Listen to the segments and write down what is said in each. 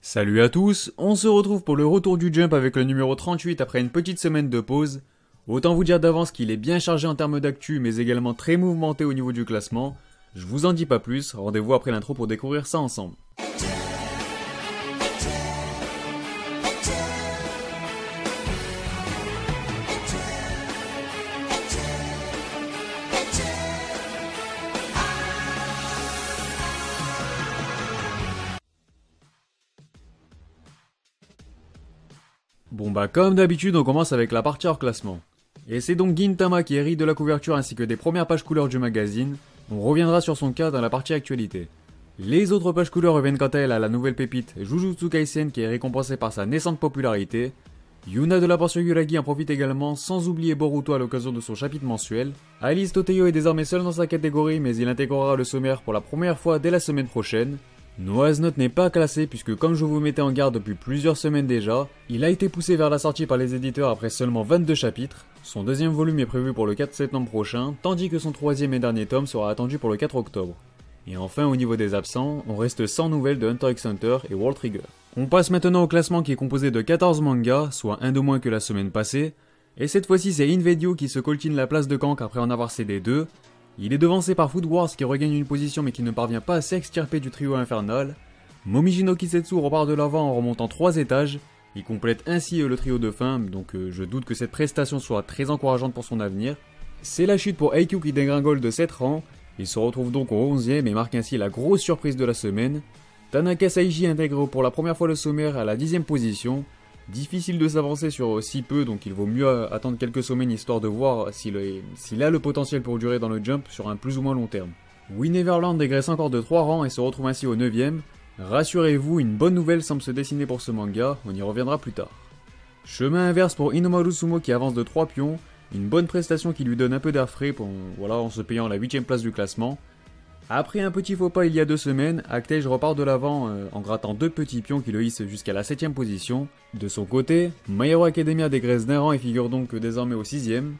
Salut à tous, on se retrouve pour le retour du Jump avec le numéro 38 après une petite semaine de pause. Autant vous dire d'avance qu'il est bien chargé en termes d'actu mais également très mouvementé au niveau du classement. Je vous en dis pas plus, rendez-vous après l'intro pour découvrir ça ensemble. Bon bah comme d'habitude on commence avec la partie hors classement. Et c'est donc Gintama qui hérite de la couverture ainsi que des premières pages couleurs du magazine. On reviendra sur son cas dans la partie actualité. Les autres pages couleurs reviennent quant à elles à la nouvelle pépite Jujutsu Kaisen qui est récompensée par sa naissante popularité. Yuna de la portion Yuragi en profite également, sans oublier Boruto à l'occasion de son chapitre mensuel. Alice Toteyo est désormais seul dans sa catégorie mais il intégrera le sommaire pour la première fois dès la semaine prochaine. Noah's Note n'est pas classé puisque comme je vous mettais en garde depuis plusieurs semaines déjà, il a été poussé vers la sortie par les éditeurs après seulement 22 chapitres. Son deuxième volume est prévu pour le 4 septembre prochain, tandis que son troisième et dernier tome sera attendu pour le 4 octobre. Et enfin au niveau des absents, on reste sans nouvelles de Hunter x Hunter et World Trigger. On passe maintenant au classement qui est composé de 14 mangas, soit un de moins que la semaine passée, et cette fois-ci c'est Invedio qui se coltine la place de Kank après en avoir cédé 2. Il est devancé par Food Wars qui regagne une position mais qui ne parvient pas à s'extirper du trio infernal. Momiji no Kisetsu repart de l'avant en remontant 3 étages. Il complète ainsi le trio de fin, donc je doute que cette prestation soit très encourageante pour son avenir. C'est la chute pour Aikyu qui dégringole de 7 rangs. Il se retrouve donc au 11ème et marque ainsi la grosse surprise de la semaine. Tanaka Saiji intègre pour la première fois le sommaire à la 10ème position. Difficile de s'avancer sur si peu, donc il vaut mieux attendre quelques semaines histoire de voir s'il a le potentiel pour durer dans le jump sur un plus ou moins long terme. We Neverland dégraisse encore de 3 rangs et se retrouve ainsi au 9ème. Rassurez-vous, une bonne nouvelle semble se dessiner pour ce manga, on y reviendra plus tard. Chemin inverse pour Inomaru Sumo qui avance de 3 pions, une bonne prestation qui lui donne un peu d'air frais en se payant la 8ème place du classement. Après un petit faux pas il y a 2 semaines, Actage repart de l'avant en grattant 2 petits pions qui le hissent jusqu'à la 7ème position. De son côté, My Hero Academia dégraisse d'un rang et figure donc désormais au 6ème.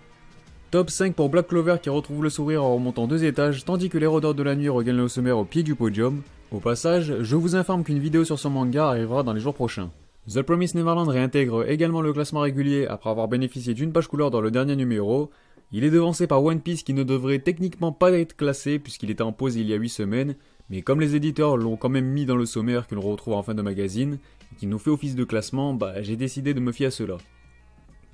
Top 5 pour Black Clover qui retrouve le sourire en remontant 2 étages, tandis que les rôdeurs de la nuit regagnent le sommaire au pied du podium. Au passage, je vous informe qu'une vidéo sur ce manga arrivera dans les jours prochains. The Promised Neverland réintègre également le classement régulier après avoir bénéficié d'une page couleur dans le dernier numéro. Il est devancé par One Piece qui ne devrait techniquement pas être classé puisqu'il était en pause il y a 8 semaines, mais comme les éditeurs l'ont quand même mis dans le sommaire que l'on retrouve en fin de magazine, et qui nous fait office de classement, j'ai décidé de me fier à cela.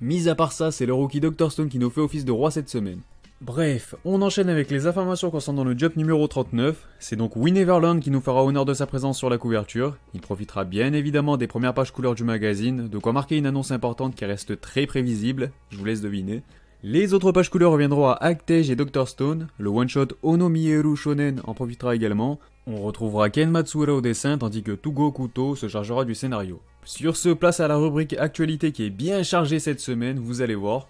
Mis à part ça, c'est le rookie Dr Stone qui nous fait office de roi cette semaine. Bref, on enchaîne avec les informations concernant le jump numéro 39, c'est donc We Neverland qui nous fera honneur de sa présence sur la couverture, il profitera bien évidemment des premières pages couleurs du magazine, de quoi marquer une annonce importante qui reste très prévisible, je vous laisse deviner. Les autres pages couleurs reviendront à Actage et Dr Stone, le one-shot Ono Mieru Shonen en profitera également, on retrouvera Ken Matsura au dessin tandis que Tugo Kuto se chargera du scénario. Sur ce, place à la rubrique actualité qui est bien chargée cette semaine, vous allez voir.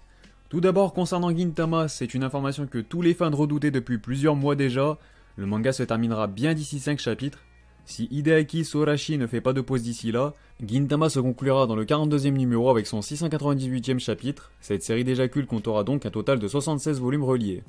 Tout d'abord, concernant Gintama, c'est une information que tous les fans redoutaient depuis plusieurs mois déjà, le manga se terminera bien d'ici 5 chapitres. Si Hideaki Sorashi ne fait pas de pause d'ici là, Gintama se conclura dans le 42e numéro avec son 698e chapitre, cette série déjà culte comptera donc un total de 76 volumes reliés.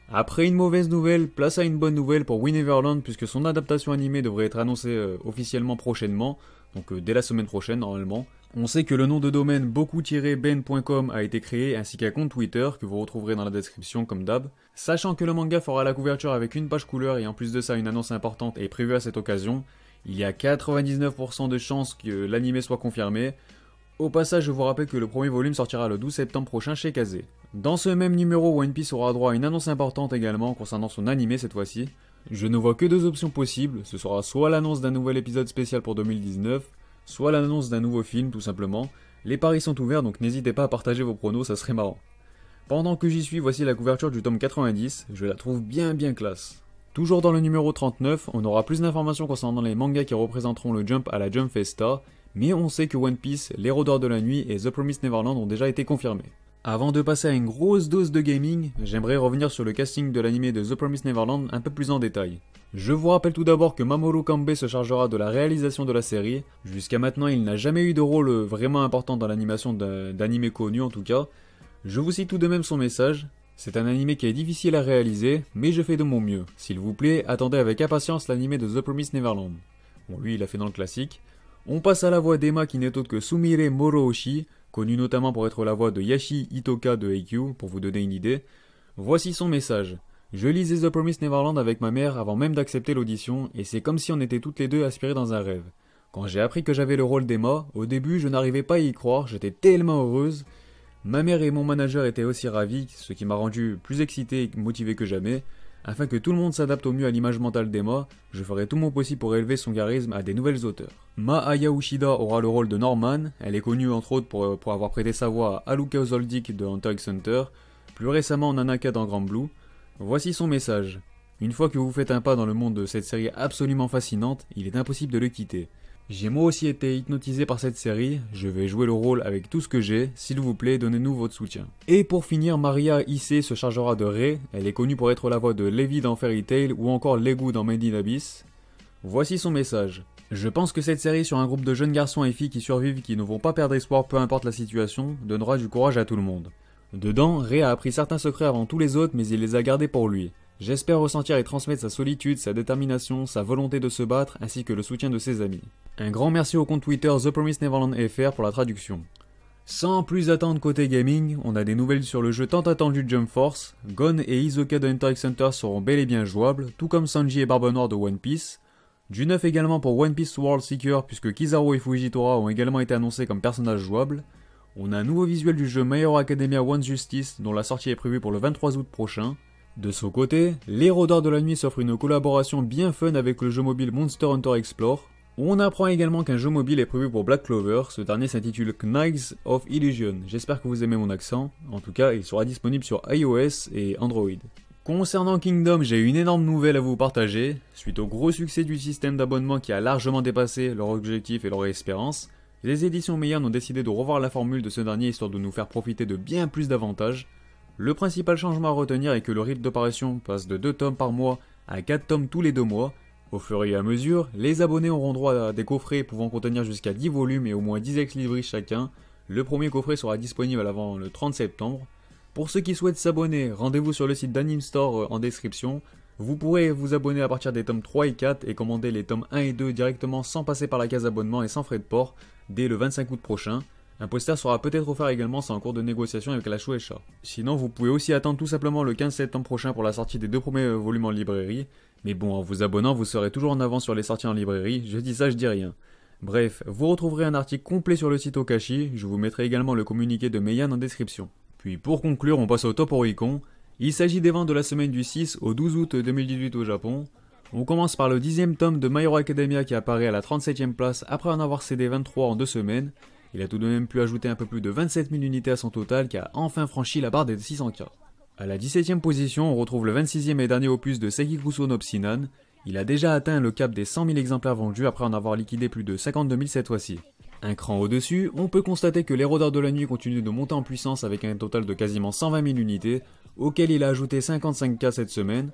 Après une mauvaise nouvelle, place à une bonne nouvelle pour We Neverland puisque son adaptation animée devrait être annoncée officiellement prochainement, donc dès la semaine prochaine normalement. On sait que le nom de domaine boku-ben.com a été créé ainsi qu'un compte Twitter que vous retrouverez dans la description comme d'hab. Sachant que le manga fera la couverture avec une page couleur et en plus de ça une annonce importante est prévue à cette occasion, il y a 99% de chances que l'anime soit confirmé. Au passage, je vous rappelle que le premier volume sortira le 12 septembre prochain chez Kazé. Dans ce même numéro, One Piece aura droit à une annonce importante également concernant son animé cette fois-ci. Je ne vois que 2 options possibles, ce sera soit l'annonce d'un nouvel épisode spécial pour 2019, soit l'annonce d'un nouveau film tout simplement. Les paris sont ouverts donc n'hésitez pas à partager vos pronos, ça serait marrant. Pendant que j'y suis, voici la couverture du tome 90, je la trouve bien classe. Toujours dans le numéro 39, on aura plus d'informations concernant les mangas qui représenteront le Jump à la Jump Festa, mais on sait que One Piece, Les Rôdeurs de la Nuit et The Promised Neverland ont déjà été confirmés. Avant de passer à une grosse dose de gaming, j'aimerais revenir sur le casting de l'anime de The Promised Neverland un peu plus en détail. Je vous rappelle tout d'abord que Mamoru Kambe se chargera de la réalisation de la série. Jusqu'à maintenant, il n'a jamais eu de rôle vraiment important dans l'animation d'anime connu en tout cas. Je vous cite tout de même son message. C'est un anime qui est difficile à réaliser, mais je fais de mon mieux. S'il vous plaît, attendez avec impatience l'anime de The Promised Neverland. Bon, lui, il a fait dans le classique. On passe à la voix d'Emma qui n'est autre que Sumire Morooshi, connue notamment pour être la voix de Yashi Itoka de Haikyuu, pour vous donner une idée. Voici son message. Je lisais The Promised Neverland avec ma mère avant même d'accepter l'audition, et c'est comme si on était toutes les deux aspirées dans un rêve. Quand j'ai appris que j'avais le rôle d'Emma, au début je n'arrivais pas à y croire, j'étais tellement heureuse. Ma mère et mon manager étaient aussi ravis, ce qui m'a rendu plus excité et motivé que jamais. Afin que tout le monde s'adapte au mieux à l'image mentale d'Emma, je ferai tout mon possible pour élever son charisme à des nouvelles hauteurs. Aya Ushida aura le rôle de Norman, elle est connue entre autres pour avoir prêté sa voix à Haruka Zoldyck de Hunter x Hunter, plus récemment Nanaka dans Grand Blue. Voici son message. Une fois que vous faites un pas dans le monde de cette série absolument fascinante, il est impossible de le quitter. J'ai moi aussi été hypnotisé par cette série, je vais jouer le rôle avec tout ce que j'ai, s'il vous plaît donnez-nous votre soutien. Et pour finir, Maria Issei se chargera de Rei, elle est connue pour être la voix de Levi dans Fairy Tail ou encore Legu dans Made in Abyss. Voici son message. Je pense que cette série sur un groupe de jeunes garçons et filles qui survivent, qui ne vont pas perdre espoir peu importe la situation, donnera du courage à tout le monde. Dedans, Rei a appris certains secrets avant tous les autres mais il les a gardés pour lui. J'espère ressentir et transmettre sa solitude, sa détermination, sa volonté de se battre, ainsi que le soutien de ses amis. Un grand merci au compte Twitter The Promised Neverland FR pour la traduction. Sans plus attendre côté gaming, on a des nouvelles sur le jeu tant attendu Jump Force. Gon et Hisoka de Hunter x Hunter seront bel et bien jouables, tout comme Sanji et Barbe Noire de One Piece. Du neuf également pour One Piece World Seeker, puisque Kizaru et Fujitora ont également été annoncés comme personnages jouables. On a un nouveau visuel du jeu My Hero Academia One Justice, dont la sortie est prévue pour le 23 août prochain. De son côté, les Rôdeurs de la Nuit s'offrent une collaboration bien fun avec le jeu mobile Monster Hunter Explore. On apprend également qu'un jeu mobile est prévu pour Black Clover, ce dernier s'intitule Knights of Illusion. J'espère que vous aimez mon accent, en tout cas il sera disponible sur iOS et Android. Concernant Kingdom, j'ai une énorme nouvelle à vous partager. Suite au gros succès du système d'abonnement qui a largement dépassé leur objectif et leur espérance, les éditions Meian ont décidé de revoir la formule de ce dernier histoire de nous faire profiter de bien plus d'avantages. Le principal changement à retenir est que le rythme d'apparition passe de 2 tomes par mois à 4 tomes tous les 2 mois. Au fur et à mesure, les abonnés auront droit à des coffrets pouvant contenir jusqu'à 10 volumes et au moins 10 ex-libris chacun. Le premier coffret sera disponible avant le 30 septembre. Pour ceux qui souhaitent s'abonner, rendez-vous sur le site d'Anime Store en description. Vous pourrez vous abonner à partir des tomes 3 et 4 et commander les tomes 1 et 2 directement sans passer par la case abonnement et sans frais de port dès le 25 août prochain. Un poster sera peut-être offert également, c'est en cours de négociation avec la Shueisha. Sinon, vous pouvez aussi attendre tout simplement le 15 septembre prochain pour la sortie des 2 premiers volumes en librairie. Mais bon, en vous abonnant, vous serez toujours en avance sur les sorties en librairie, je dis ça, je dis rien. Bref, vous retrouverez un article complet sur le site Okashi, je vous mettrai également le communiqué de Meian en description. Puis pour conclure, on passe au top Oricon. Il s'agit des ventes de la semaine du 6 au 12 août 2018 au Japon. On commence par le 10e tome de My Hero Academia qui apparaît à la 37e place après en avoir cédé 23 en 2 semaines. Il a tout de même pu ajouter un peu plus de 27 000 unités à son total qui a enfin franchi la barre des 600K. À la 17e position, on retrouve le 26e et dernier opus de Sekikuso no Psinan. Il a déjà atteint le cap des 100 000 exemplaires vendus après en avoir liquidé plus de 52 000 cette fois-ci. Un cran au-dessus, on peut constater que les Rôdeurs de la Nuit continuent de monter en puissance avec un total de quasiment 120 000 unités, auquel il a ajouté 55K cette semaine.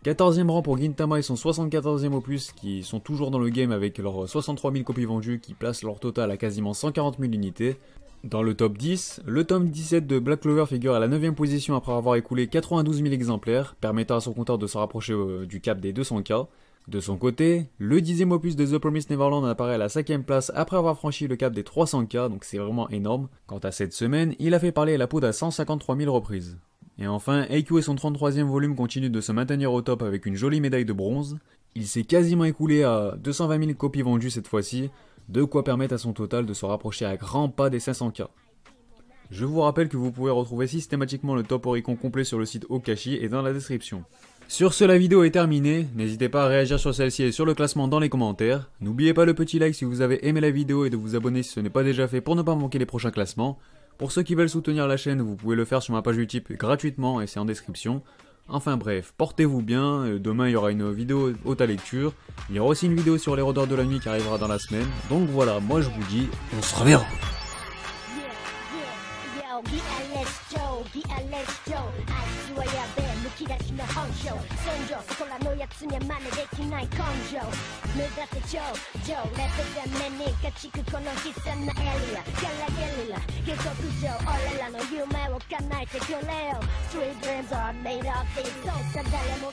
14e rang pour Gintama et son 74e opus qui sont toujours dans le game avec leurs 63 000 copies vendues qui placent leur total à quasiment 140 000 unités. Dans le top 10, le tome 17 de Black Clover figure à la 9e position après avoir écoulé 92 000 exemplaires, permettant à son compteur de se rapprocher du cap des 200K. De son côté, le 10e opus de The Promised Neverland apparaît à la 5e place après avoir franchi le cap des 300K, donc c'est vraiment énorme. Quant à cette semaine, il a fait parler la poudre à 153 000 reprises. Et enfin, Haikyuu et son 33e volume continuent de se maintenir au top avec une jolie médaille de bronze. Il s'est quasiment écoulé à 220 000 copies vendues cette fois-ci, de quoi permettre à son total de se rapprocher à grands pas des 500K. Je vous rappelle que vous pouvez retrouver systématiquement le top Oricon complet sur le site Okashi et dans la description. Sur ce, la vidéo est terminée, n'hésitez pas à réagir sur celle-ci et sur le classement dans les commentaires. N'oubliez pas le petit like si vous avez aimé la vidéo et de vous abonner si ce n'est pas déjà fait pour ne pas manquer les prochains classements. Pour ceux qui veulent soutenir la chaîne, vous pouvez le faire sur ma page Utip gratuitement et c'est en description. Enfin bref, portez-vous bien, demain il y aura une vidéo haute à lecture. Il y aura aussi une vidéo sur les Rôdeurs de la Nuit qui arrivera dans la semaine. Donc voilà, moi je vous dis, on se reverra. き出しの本性戦場そこらのやつには真似できない根性目指せ頂上レベル目に勝ちくこの悲惨なエリアゲラゲリラ下克上俺らの夢を叶えてくれよ Sweet dreams are made of these そうさ誰も